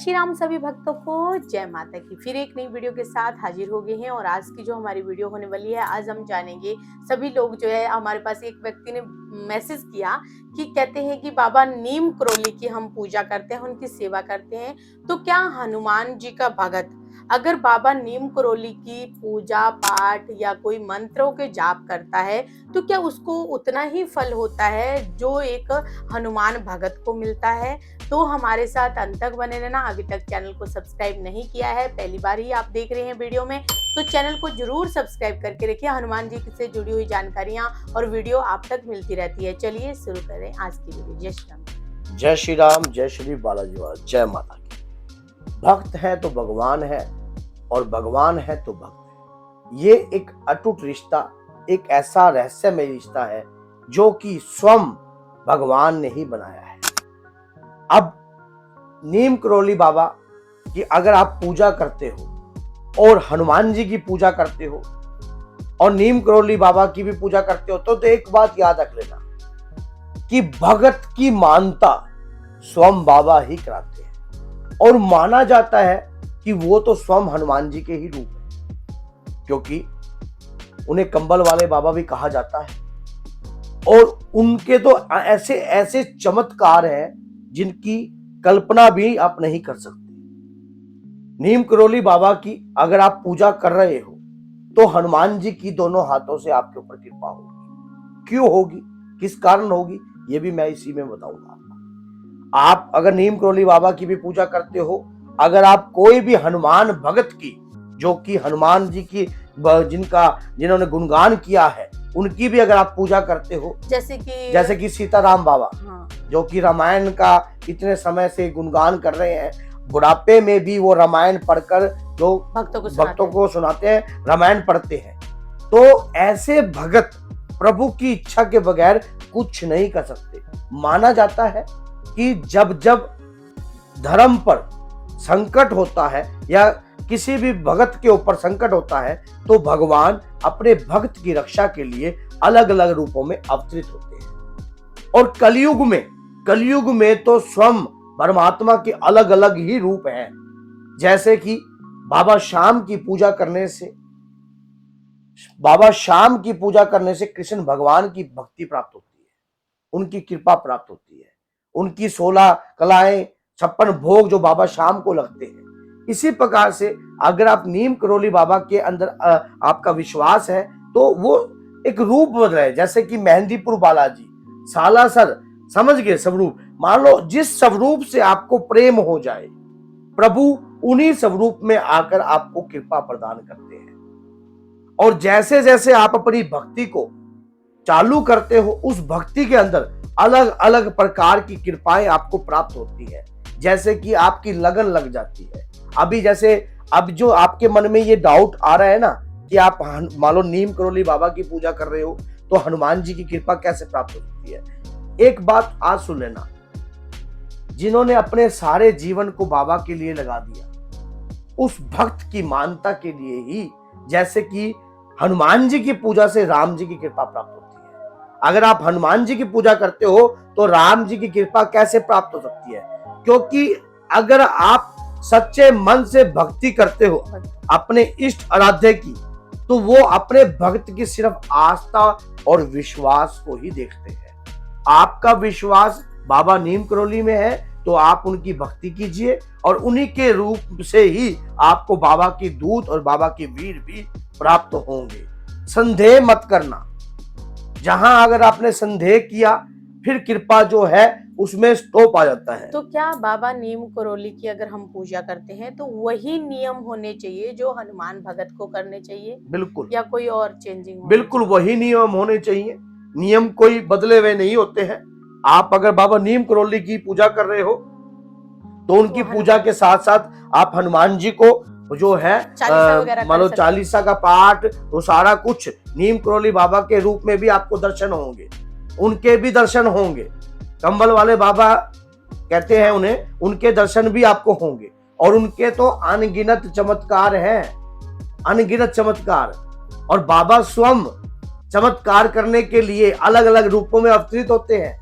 श्री राम सभी भक्तों को जय माता की। फिर एक नई वीडियो के साथ हाजिर हो गए हैं और आज की जो हमारी वीडियो होने वाली है, आज हम जानेंगे सभी लोग जो है, हमारे पास एक व्यक्ति ने मैसेज किया कि कहते हैं कि बाबा नीम करोली की हम पूजा करते हैं, उनकी सेवा करते हैं, तो क्या हनुमान जी का भगत अगर बाबा नीम करोली की पूजा पाठ या कोई मंत्रों के जाप करता है तो क्या उसको उतना ही फल होता है जो एक हनुमान भगत को मिलता है? तो हमारे साथ अंत तक बने रहना। अभी तक चैनल को सब्सक्राइब नहीं किया है, पहली बार ही आप देख रहे हैं वीडियो में, तो चैनल को जरूर सब्सक्राइब करके रखिए। हनुमान जी से जुड़ी हुई जानकारियां और वीडियो आप तक मिलती रहती है। चलिए शुरू करें आज की वीडियो। जय श्री राम। जय श्री राम, जय श्री बालाजी महाराज, जय माता की। भक्त है तो भगवान है और भगवान है तो भक्त है। ये एक अटूट रिश्ता, एक ऐसा रहस्यमय रिश्ता है जो कि स्वयं भगवान ने ही बनाया है। अब नीम करोली बाबा की अगर आप पूजा करते हो और हनुमान जी की पूजा करते हो और नीम करोली बाबा की भी पूजा करते हो तो एक बात याद रख लेना कि भगत की मानता स्वयं बाबा ही कराते हैं और माना जाता है कि वो तो स्वयं हनुमान जी के ही रूप है, क्योंकि उन्हें कंबल वाले बाबा भी कहा जाता है और उनके तो ऐसे ऐसे चमत्कार हैं जिनकी कल्पना भी आप नहीं कर सकते। नीम करोली बाबा की अगर आप पूजा कर रहे हो तो हनुमान जी की दोनों हाथों से आपके ऊपर कृपा होगी। क्यों होगी, किस कारण होगी, ये भी मैं इसी में बताऊंगा। आप अगर नीम करोली बाबा की भी पूजा करते हो, अगर आप कोई भी हनुमान भगत की, जो कि हनुमान जी की जिन्होंने गुणगान किया है, उनकी भी अगर आप पूजा करते हो, जैसे कि सीताराम बाबा, हाँ, जो कि रामायण का इतने समय से गुणगान कर रहे हैं, बुढ़ापे में भी वो रामायण पढ़कर जो भक्तों को सुनाते हैं, रामायण पढ़ते हैं। तो ऐसे भगत प्रभु की इच्छा के बगैर कुछ नहीं कर सकते। माना जाता है कि जब जब धर्म पर संकट होता है या किसी भी भगत के ऊपर संकट होता है तो भगवान अपने भक्त की रक्षा के लिए अलग अलग रूपों में अवतरित होते हैं। और कलयुग में तो स्वयं परमात्मा के अलग अलग ही रूप हैं। जैसे कि बाबा शाम की पूजा करने से कृष्ण भगवान की भक्ति प्राप्त होती है, उनकी कृपा प्राप्त होती है, उनकी 16 कलाएं 56 भोग जो बाबा शाम को लगते हैं। इसी प्रकार से अगर आप नीम करोली बाबा के अंदर आपका विश्वास है तो वो एक रूप बदल रहे, जैसे कि मेहंदीपुर बालाजी, सालासर, समझ गए स्वरूप। मान लो जिस स्वरूप से आपको प्रेम हो जाए, प्रभु उन्हीं स्वरूप में आकर आपको कृपा प्रदान करते हैं। और जैसे जैसे आप अपनी भक्ति को चालू करते हो, उस भक्ति के अंदर अलग अलग प्रकार की कृपाएं आपको प्राप्त होती है। जैसे कि आपकी लगन लग जाती है। अब जो आपके मन में ये डाउट आ रहा है ना कि आप मान लो नीम करोली बाबा की पूजा कर रहे हो तो हनुमान जी की कृपा कैसे प्राप्त होती है, एक बात आज सुन लेना। जिन्होंने अपने सारे जीवन को बाबा के लिए लगा दिया, उस भक्त की मानता के लिए ही, जैसे कि हनुमान जी की पूजा से राम जी की कृपा प्राप्त होती है। अगर आप हनुमान जी की पूजा करते हो तो राम जी की कृपा कैसे प्राप्त हो सकती है? क्योंकि अगर आप सच्चे मन से भक्ति करते हो अपने इष्ट आराध्य की, तो वो अपने भक्त की सिर्फ आस्था और विश्वास को ही देखते हैं। आपका विश्वास बाबा नीम करोली में है तो आप उनकी भक्ति कीजिए और उन्हीं के रूप से ही आपको बाबा की दूत और बाबा की वीर भी प्राप्त होंगे। संदेह मत करना। जहां अगर आपने संदेह किया फिर कृपा जो है उसमें स्टॉप आ जाता है। तो क्या बाबा नीम करोली की अगर हम पूजा करते हैं तो वही नियम होने चाहिए जो हनुमान भगत को करने चाहिए? बिल्कुल, या कोई और चेंजिंग? बिल्कुल वही नियम होने चाहिए। नियम कोई बदले हुए नहीं होते हैं। आप अगर बाबा नीम करोली की पूजा कर रहे हो तो उनकी पूजा के साथ साथ आप हनुमान जी को जो है मान लो चालीसा का पाठ, वो सारा कुछ नीम करोली बाबा के रूप में भी आपको दर्शन होंगे, उनके भी दर्शन होंगे। कंबल वाले बाबा कहते हैं उन्हें, उनके दर्शन भी आपको होंगे और उनके तो अनगिनत चमत्कार हैं, अनगिनत चमत्कार। और बाबा स्वयं चमत्कार करने के लिए अलग अलग रूपों में अवतरित होते हैं।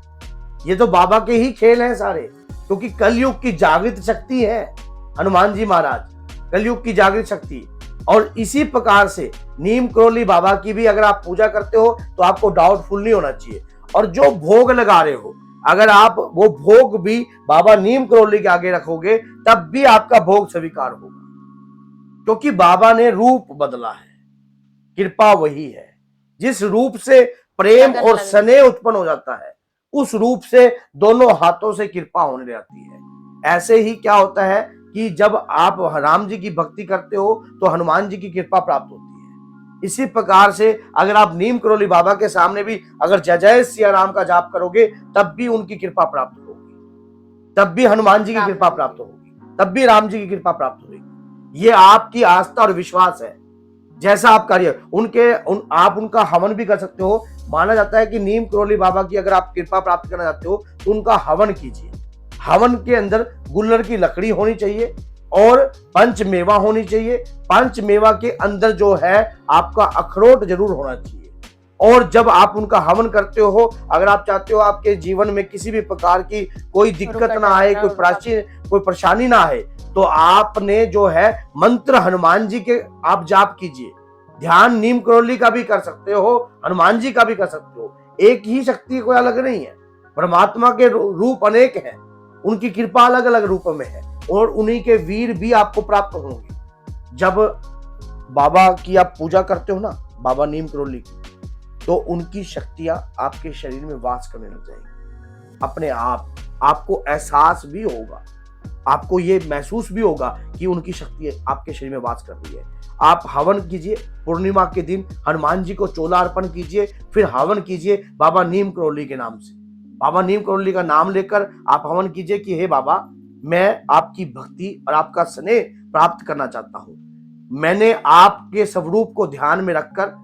ये तो बाबा के ही खेल हैं सारे, क्योंकि कलयुग की जागृत शक्ति है। हनुमान जी महाराज कलयुग की जागृत शक्ति। और इसी प्रकार से नीम करोली बाबा की भी अगर आप पूजा करते हो तो आपको डाउटफुल नहीं होना चाहिए। और जो भोग लगा रहे हो, अगर आप वो भोग भी बाबा नीम करोली के आगे रखोगे तब भी आपका भोग स्वीकार होगा, क्योंकि बाबा ने रूप बदला है। कृपा वही है जिस रूप से प्रेम और स्नेह उत्पन्न हो जाता है, उस रूप से दोनों हाथों से कृपा होने जाती है। ऐसे ही क्या होता है कि जब आप राम जी की भक्ति करते हो तो हनुमान जी की कृपा प्राप्त होती है। इसी प्रकार से अगर आप नीम करोली बाबा के सामने भी अगर जय जय सिया राम का जाप करोगे तब भी उनकी कृपा प्राप्त होगी, तब भी हनुमान जी की कृपा प्राप्त होगी, तब भी राम जी की कृपा प्राप्त होगी। ये आपकी आस्था और विश्वास है। जैसा आप कार्य आप उनका हवन भी कर सकते हो। माना जाता है कि नीम करोली बाबा की अगर आप कृपा प्राप्त करना चाहते हो तो उनका हवन कीजिए। हवन के अंदर गुल्लर की लकड़ी होनी चाहिए और पंच मेवा होनी चाहिए। पंच मेवा के अंदर जो है आपका अखरोट जरूर होना चाहिए। और जब आप उनका हवन करते हो, अगर आप चाहते हो आपके जीवन में किसी भी प्रकार की कोई दिक्कत ना आए, कोई परेशानी ना आए, तो आपने जो है मंत्र हनुमान जी के आप जाप कीजिए। ध्यान नीम करोली का भी कर सकते हो, हनुमान जी का भी कर सकते हो। एक ही शक्ति कोई अलग नहीं है। परमात्मा के रूप अनेक हैं, उनकी कृपा अलग अलग रूप में है और उन्हीं के वीर भी आपको प्राप्त होंगे। जब बाबा की आप पूजा करते हो ना, बाबा नीम करोली की, तो उनकी शक्तियां आपके शरीर में वास करने लग जाएंगी अपने आप। आपको एहसास भी होगा, आपको ये महसूस भी होगा कि उनकी शक्ति आपके शरीर में वास कर रही है। आप हवन कीजिए, पूर्णिमा के दिन हनुमान जी को चोला अर्पण कीजिए, फिर हवन कीजिए बाबा नीम करोली के नाम से। बाबा नीम करोली का नाम लेकर आप हवन कीजिए कि हे बाबा, मैं आपकी भक्ति और आपका स्नेह प्राप्त करना चाहता हूं। मैंने आपके स्वरूप को ध्यान में रखकर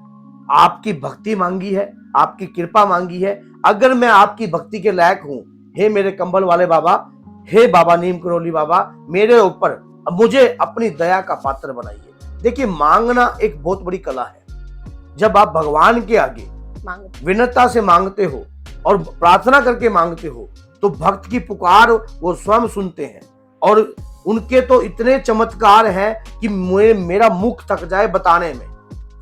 आपकी भक्ति मांगी है, आपकी कृपा मांगी है। अगर मैं आपकी भक्ति के लायक हूं, हे मेरे कंबल वाले बाबा, हे बाबा नीम करोली बाबा, मेरे ऊपर मुझे अपनी दया का पात्र बनाइए। देखिए, मांगना एक बहुत बड़ी कला है। जब आप भगवान के आगे विनम्रता से मांगते हो और प्रार्थना करके मांगते हो तो भक्त की पुकार वो स्वयं सुनते हैं। और उनके तो इतने चमत्कार हैं कि मेरा मुख थक जाए बताने में।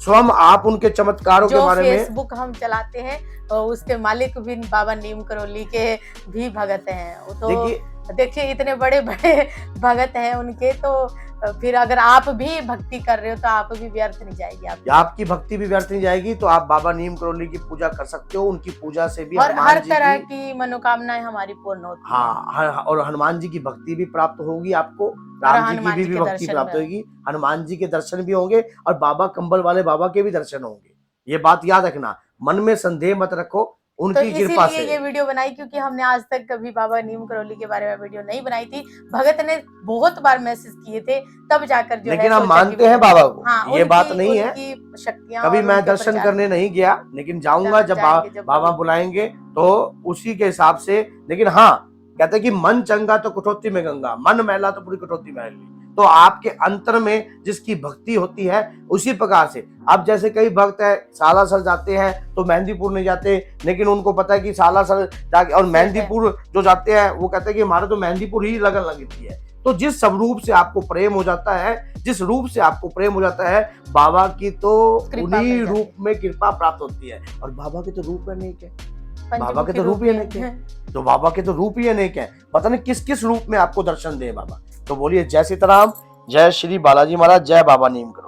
स्वयं आप उनके चमत्कारों के बारे में, फेसबुक हम चलाते हैं और उसके मालिक भी बाबा नीम करोली के भी भगत हैं। वो तो देखिए इतने बड़े बड़े भगत हैं उनके, तो फिर अगर आप भी भक्ति कर रहे हो तो आप भी व्यर्थ नहीं जाएगी। आपकी भक्ति भी व्यर्थ नहीं जाएगी। तो आप बाबा नीम करोली की पूजा कर सकते हो। उनकी पूजा से भी हर तरह की मनोकामनाएं हमारी पूर्ण होती हैं। हाँ, और हनुमान जी की भक्ति भी प्राप्त होगी आपको, राम जी की भी भक्ति प्राप्त होगी, हनुमान जी के दर्शन भी होंगे और बाबा कंबल वाले बाबा के भी दर्शन होंगे। ये बात याद रखना, मन में संदेह मत रखो, उनकी कृपा से ये वीडियो बनाई क्योंकि हमने आज तक कभी बाबा नीम करोली के बारे में वीडियो नहीं बनाई थी। भगत ने बहुत बार मैसेज किए थे, तब जाकर जो लेकिन हम मानते हैं बाबा को। हाँ, ये बात नहीं है, कभी मैं दर्शन करने नहीं गया, लेकिन जाऊंगा जब बाबा बुलाएंगे तो उसी के हिसाब से। लेकिन हाँ, कहते हैं कि मन चंगा तो कटौती में गंगा, मन मैला तो पूरी कटौती मैली। तो आपके अंतर में जिसकी भक्ति होती है उसी प्रकार से। अब जैसे कई भक्त है सालासर जाते हैं तो मेहंदीपुर नहीं जाते, लेकिन उनको पता है कि सालासर जाके और मेहंदीपुर जो जाते हैं वो कहते हैं कि हमारा तो मेहंदीपुर ही लगन लगती है। तो जिस स्वरूप से आपको प्रेम हो जाता है, जिस रूप से आपको प्रेम हो जाता है, बाबा की तो उन्हीं रूप में कृपा प्राप्त होती है। और बाबा के तो रूप अनेक है, बाबा के तो रूप ही अनेक है। तो बाबा के तो रूप ही अनेक है, पता नहीं किस किस रूप में आपको दर्शन दे बाबा। तो बोलिए जय सीताराम, जय श्री बालाजी महाराज, जय बाबा नीम करोली।